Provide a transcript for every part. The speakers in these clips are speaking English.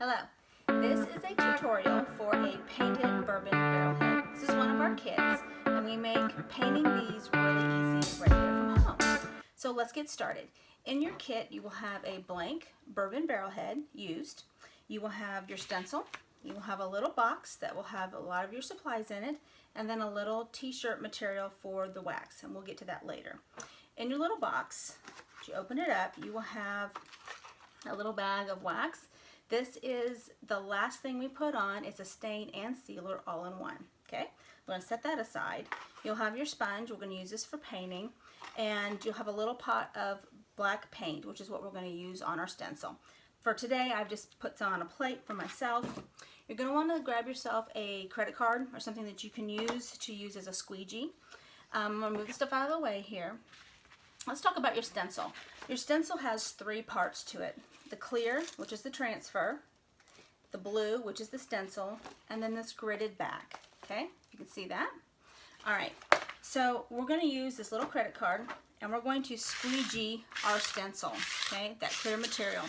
Hello, this is a tutorial for a painted bourbon barrelhead. This is one of our kits, and we make painting these really easy right here from home. So let's get started. In your kit, you will have a blank bourbon barrelhead used. You will have your stencil. You will have a little box that will have a lot of your supplies in it, and then a little t-shirt material for the wax, and we'll get to that later. In your little box, as you open it up, you will have a little bag of wax. This is the last thing we put on. It's a stain and sealer all in one. Okay, we're going to set that aside. You'll have your sponge. We're going to use this for painting, and you'll have a little pot of black paint, which is what we're going to use on our stencil. For today, I've just put some on a plate for myself. You're going to want to grab yourself a credit card or something that you can use as a squeegee. I'm going to move the stuff out of the way here. Let's talk about your stencil. Your stencil has three parts to it. The clear, which is the transfer, the blue, which is the stencil, and then this gridded back. Okay, you can see that. All right, so we're going to use this little credit card, and we're going to squeegee our stencil, okay, that clear material.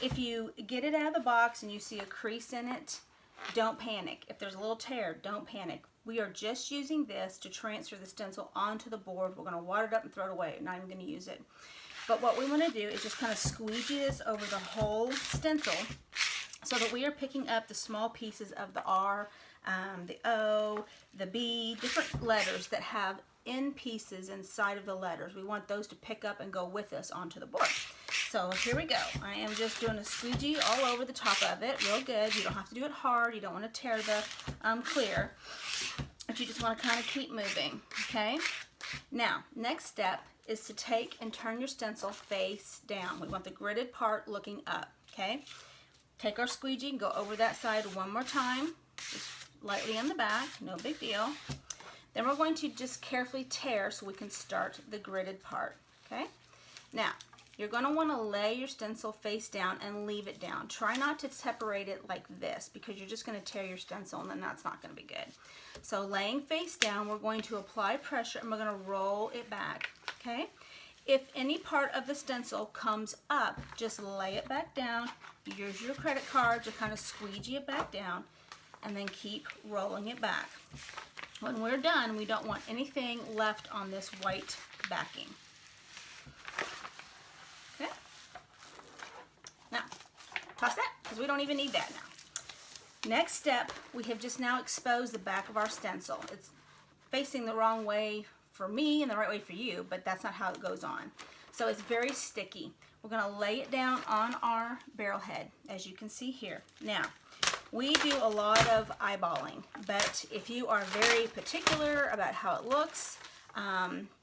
If you get it out of the box and you see a crease in it, don't panic. If there's a little tear, don't panic. We are just using this to transfer the stencil onto the board. We're going to water it up and throw it away. Not even going to use it. But what we want to do is just kind of squeegee this over the whole stencil so that we are picking up the small pieces of the R, the O, the B, different letters that have end pieces inside of the letters. We want those to pick up and go with us onto the board. So here we go. I am just doing a squeegee all over the top of it, real good. You don't have to do it hard. You don't want to tear the clear, but you just want to kind of keep moving, okay? Now, next step is to take and turn your stencil face down. We want the gridded part looking up, okay? Take our squeegee and go over that side one more time, just lightly in the back, no big deal. Then we're going to just carefully tear so we can start the gridded part, okay? Now, you're going to want to lay your stencil face down and leave it down. Try not to separate it like this because you're just going to tear your stencil and then that's not going to be good. So laying face down, we're going to apply pressure and we're going to roll it back, okay? If any part of the stencil comes up, just lay it back down. Use your credit card to kind of squeegee it back down and then keep rolling it back. When we're done, we don't want anything left on this white backing. Okay. Now, toss that because we don't even need that now. Next step, we have just now exposed the back of our stencil. It's facing the wrong way for me and the right way for you, but that's not how it goes on. So it's very sticky. We're going to lay it down on our barrel head, as you can see here. Now, we do a lot of eyeballing, but if you are very particular about how it looks,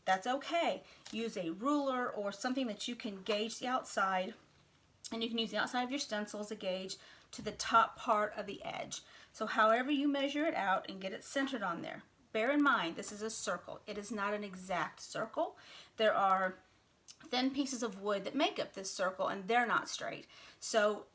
that's okay. Use a ruler or something that you can gauge the outside, and you can use the outside of your stencil as a gauge to the top part of the edge. So however you measure it out and get it centered on there. Bear in mind, this is a circle. It is not an exact circle. There are thin pieces of wood that make up this circle, and they're not straight. So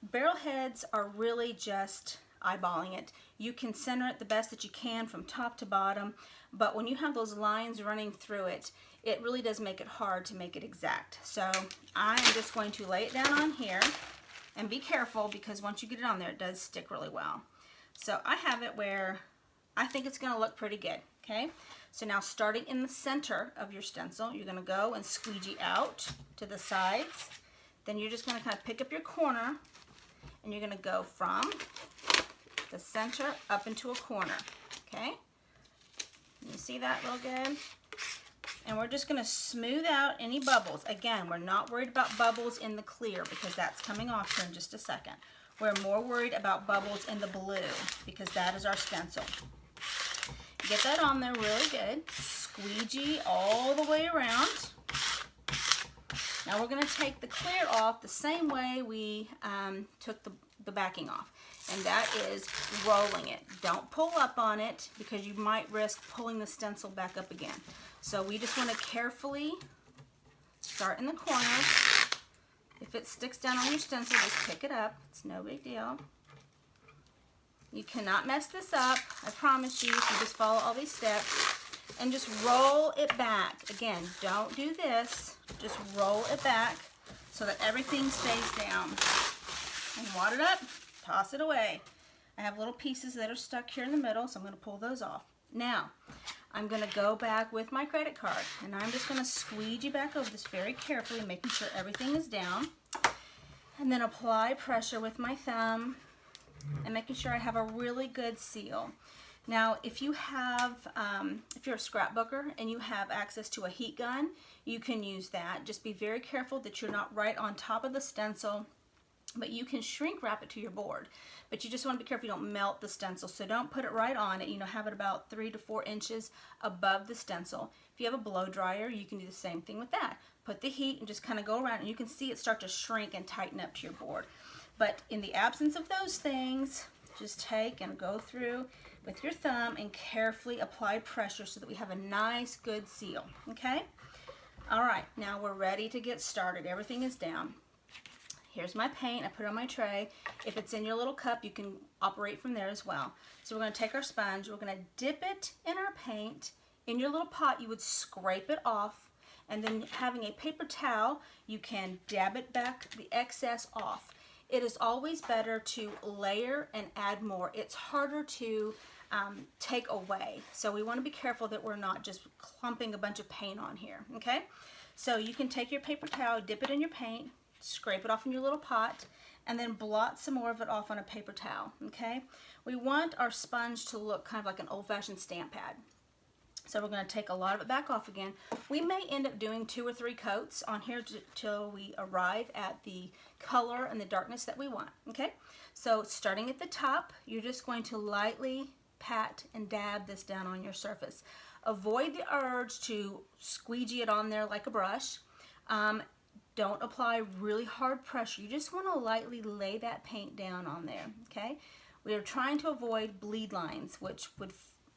barrel heads are really just eyeballing it. You can center it the best that you can from top to bottom, but when you have those lines running through it, it really does make it hard to make it exact. So I'm just going to lay it down on here, and be careful because once you get it on there, it does stick really well. So I have it where I think it's going to look pretty good, okay? So now starting in the center of your stencil, you're going to go and squeegee out to the sides. Then you're just going to kind of pick up your corner, and you're going to go from the center up into a corner, okay? You see that real good? And we're just going to smooth out any bubbles. Again, we're not worried about bubbles in the clear because that's coming off here in just a second. We're more worried about bubbles in the blue because that is our stencil. Get that on there really good. Squeegee all the way around. Now we're going to take the clear off the same way we took the backing off, and that is rolling it. Don't pull up on it because you might risk pulling the stencil back up again. So we just want to carefully start in the corner. If it sticks down on your stencil, just pick it up. It's no big deal. You cannot mess this up, I promise you, if you just follow all these steps. And just roll it back. Again, don't do this. Just roll it back so that everything stays down. And wad it up toss it away. I have little pieces that are stuck here in the middle, so I'm going to pull those off. Now, I'm going to go back with my credit card, and I'm just going to squeegee back over this very carefully, making sure everything is down. And then apply pressure with my thumb and making sure I have a really good seal. Now, if you have, if you're a scrapbooker and you have access to a heat gun, you can use that. Just be very careful that you're not right on top of the stencil, but you can shrink wrap it to your board. But you just want to be careful you don't melt the stencil. So don't put it right on it. You know, have it about 3 to 4 inches above the stencil. If you have a blow dryer, you can do the same thing with that. Put the heat and just kind of go around, and you can see it start to shrink and tighten up to your board. But in the absence of those things, just take and go through with your thumb and carefully apply pressure so that we have a nice, good seal, okay? All right, now we're ready to get started. Everything is down. Here's my paint. I put it on my tray. If it's in your little cup, you can operate from there as well. So we're going to take our sponge. We're going to dip it in our paint. In your little pot, you would scrape it off, and then having a paper towel, you can dab it back, the excess off. It is always better to layer and add more. It's harder to take away. So we want to be careful that we're not just clumping a bunch of paint on here, okay? So you can take your paper towel, dip it in your paint, scrape it off in your little pot, and then blot some more of it off on a paper towel, okay? We want our sponge to look kind of like an old-fashioned stamp pad. So we're going to take a lot of it back off again. We may end up doing 2 or 3 coats on here till we arrive at the color and the darkness that we want, okay? So starting at the top, you're just going to lightly pat and dab this down on your surface. Avoid the urge to squeegee it on there like a brush. Don't apply really hard pressure. You just want to lightly lay that paint down on there, okay? We are trying to avoid bleed lines, which would,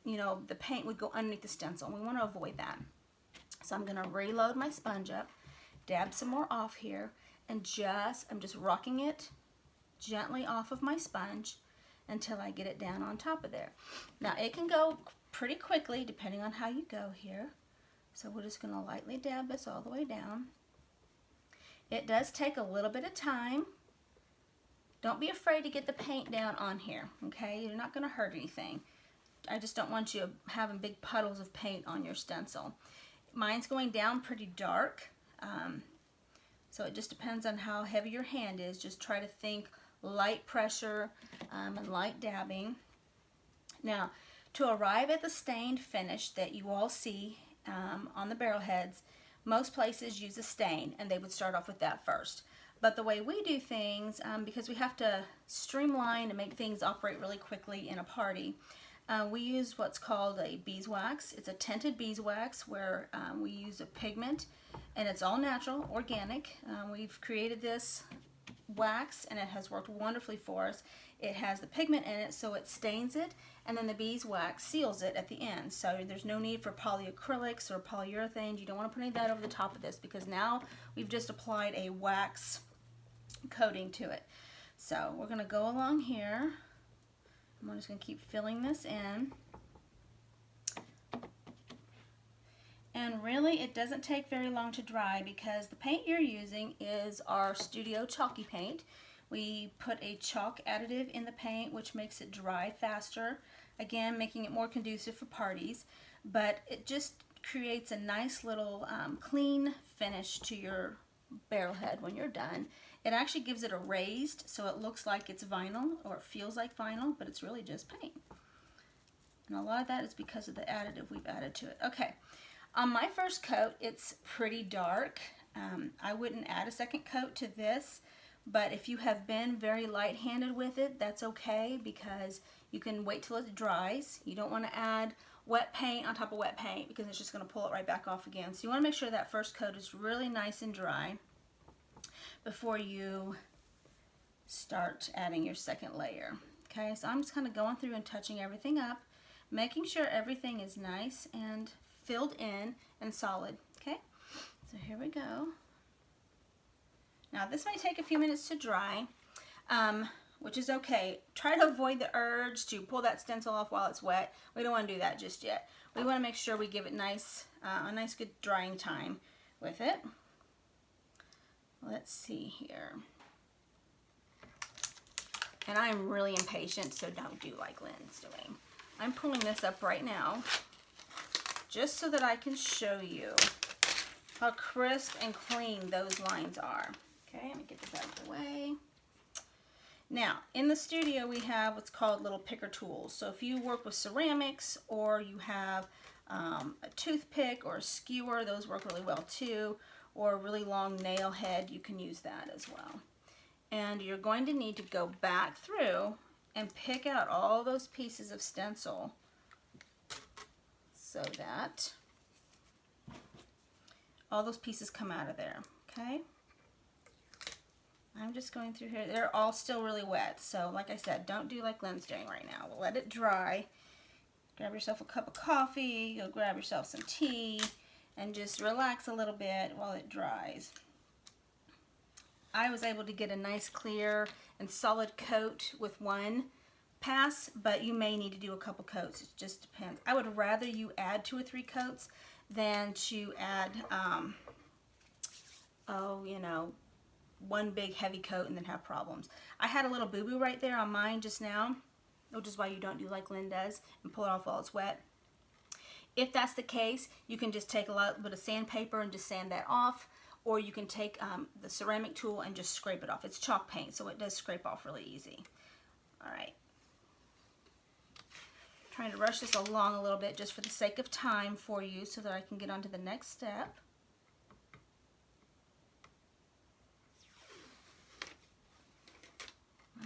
you know, the paint would go underneath the stencil. We want to avoid that. So I'm going to reload my sponge up, dab some more off here, and I'm just rocking it gently off of my sponge until I get it down on top of there. Now it can go pretty quickly depending on how you go here. So we're just going to lightly dab this all the way down. It does take a little bit of time. Don't be afraid to get the paint down on here, okay? You're not going to hurt anything. I just don't want you having big puddles of paint on your stencil. Mine's going down pretty dark, so it just depends on how heavy your hand is. Just try to think light pressure and light dabbing. Now, to arrive at the stained finish that you all see on the barrel heads, most places use a stain, and they would start off with that first. But the way we do things, because we have to streamline and make things operate really quickly in a party, we use what's called a beeswax. It's a tinted beeswax where we use a pigment, and it's all natural, organic. We've created this wax, and it has worked wonderfully for us. It has the pigment in it, so it stains it, and then the beeswax seals it at the end. So there's no need for polyacrylics or polyurethanes. You don't want to put any of that over the top of this, because now we've just applied a wax coating to it. So we're going to go along here. I'm just going to keep filling this in. And really, it doesn't take very long to dry, because the paint you're using is our Studio Chalky paint. We put a chalk additive in the paint, which makes it dry faster, again, making it more conducive for parties. But it just creates a nice little clean finish to your barrel head when you're done. It actually gives it a raised, so it looks like it's vinyl, or it feels like vinyl, but it's really just paint. And a lot of that is because of the additive we've added to it. Okay, on my first coat, it's pretty dark. I wouldn't add a second coat to this, but if you have been very light-handed with it, that's okay, because you can wait till it dries. You don't want to add wet paint on top of wet paint, because it's just going to pull it right back off again. So you want to make sure that first coat is really nice and dry before you start adding your second layer. Okay, so I'm just kind of going through and touching everything up, making sure everything is nice and filled in and solid. Okay, so here we go. Now this may take a few minutes to dry, which is okay. Try to avoid the urge to pull that stencil off while it's wet. We don't want to do that just yet. We want to make sure we give it a nice good drying time with it. Let's see here. And I am really impatient, so don't do like Lynn's doing. I'm pulling this up right now just so that I can show you how crisp and clean those lines are. Okay, let me get this out of the way. Now, in the studio, we have what's called little picker tools. So if you work with ceramics or you have a toothpick or a skewer, those work really well too, or a really long nail head, you can use that as well. And you're going to need to go back through and pick out all those pieces of stencil so that all those pieces come out of there, okay? I'm just going through here. They're all still really wet, so like I said, don't do like Lynn's doing right now. We'll let it dry. Grab yourself a cup of coffee, go grab yourself some tea, and just relax a little bit while it dries. I was able to get a nice clear and solid coat with one pass, but you may need to do a couple coats. It just depends. I would rather you add 2 or 3 coats than to add, you know, one big heavy coat and then have problems. I had a little boo-boo right there on mine just now, which is why you don't do like Lynn does and pull it off while it's wet. If that's the case, you can just take a little bit of sandpaper and just sand that off, or you can take the ceramic tool and just scrape it off. It's chalk paint, so it does scrape off really easy. All right. Trying to rush this along a little bit just for the sake of time for you so that I can get on to the next step.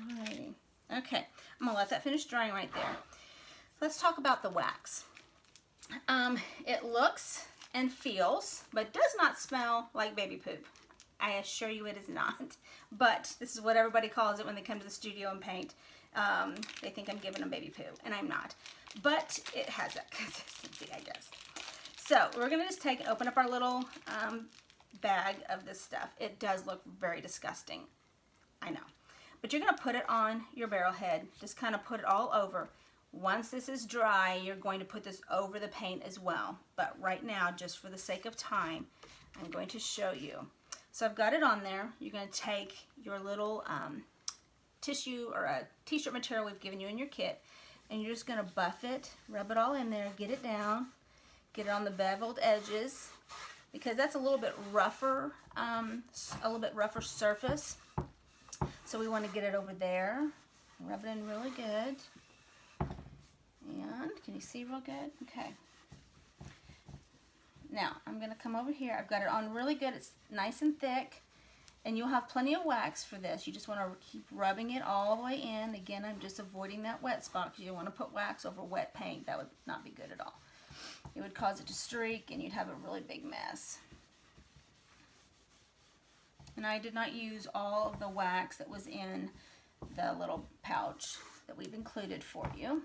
Alrighty. Okay, I'm gonna let that finish drying right there. Let's talk about the wax. It looks and feels, but does not smell like baby poop. I assure you it is not. But this is what everybody calls it when they come to the studio and paint. They think I'm giving them baby poo, and I'm not. But it has that consistency, I guess. So we're gonna just take and open up our little bag of this stuff. It does look very disgusting, I know. But you're gonna put it on your barrel head. Just kind of put it all over. Once this is dry, you're going to put this over the paint as well. But right now, just for the sake of time, I'm going to show you. So I've got it on there. You're going to take your little tissue or a t-shirt material we've given you in your kit, and you're just going to buff it, rub it all in there, get it down, get it on the beveled edges, because that's a little bit rougher surface. So we want to get it over there, rub it in really good. And can you see real good? Okay. Now I'm going to come over here. I've got it on really good. It's nice and thick, and you'll have plenty of wax for this. You just want to keep rubbing it all the way in. Again, I'm just avoiding that wet spot because you don't want to put wax over wet paint. That would not be good at all. It would cause it to streak, and you'd have a really big mess. And I did not use all of the wax that was in the little pouch that we've included for you.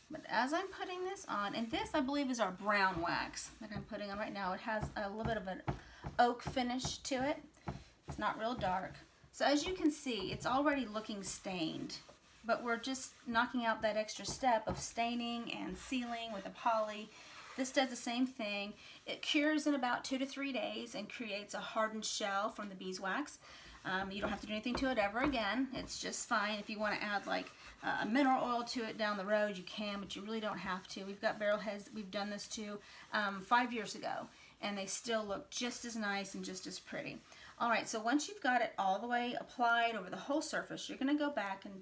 But as I'm putting this on, and this I believe is our brown wax that I'm putting on right now. It has a little bit of an oak finish to it. It's not real dark. So as you can see, it's already looking stained, but we're just knocking out that extra step of staining and sealing with a poly. This does the same thing. It cures in about 2 to 3 days and creates a hardened shell from the beeswax. You don't have to do anything to it ever again. It's just fine. If you want to add like a mineral oil to it down the road, you can, but you really don't have to. We've got barrel heads that we've done this to 5 years ago, and they still look just as nice and just as pretty. All right, so once you've got it all the way applied over the whole surface, you're going to go back and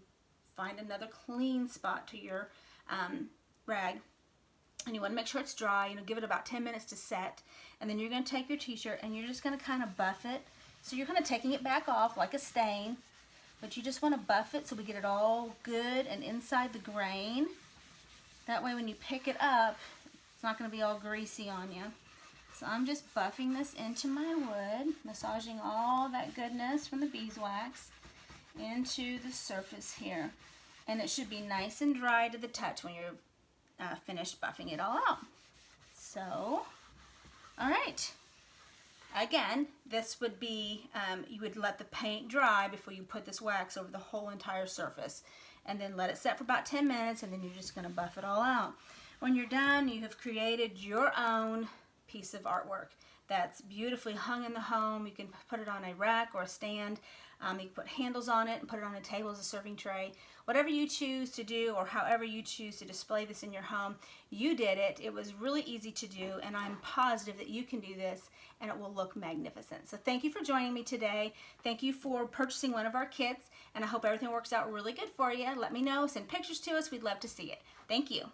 find another clean spot to your rag. And you want to make sure it's dry. You know, give it about 10 minutes to set, and then you're going to take your t-shirt and you're just going to kind of buff it. So you're kind of taking it back off like a stain, but you just want to buff it so we get it all good and inside the grain. That way when you pick it up, it's not going to be all greasy on you. So I'm just buffing this into my wood, massaging all that goodness from the beeswax into the surface here. And it should be nice and dry to the touch when you're finished buffing it all out. So, all right. Again, this would be, you would let the paint dry before you put this wax over the whole entire surface. And then let it set for about 10 minutes, and then you're just going to buff it all out. When you're done, you have created your own piece of artwork that's beautifully hung in the home. You can put it on a rack or a stand. You can put handles on it and put it on a table as a serving tray. Whatever you choose to do, or however you choose to display this in your home, you did it. It was really easy to do, and I'm positive that you can do this and it will look magnificent. So thank you for joining me today. Thank you for purchasing one of our kits, and I hope everything works out really good for you. Let me know. Send pictures to us. We'd love to see it. Thank you.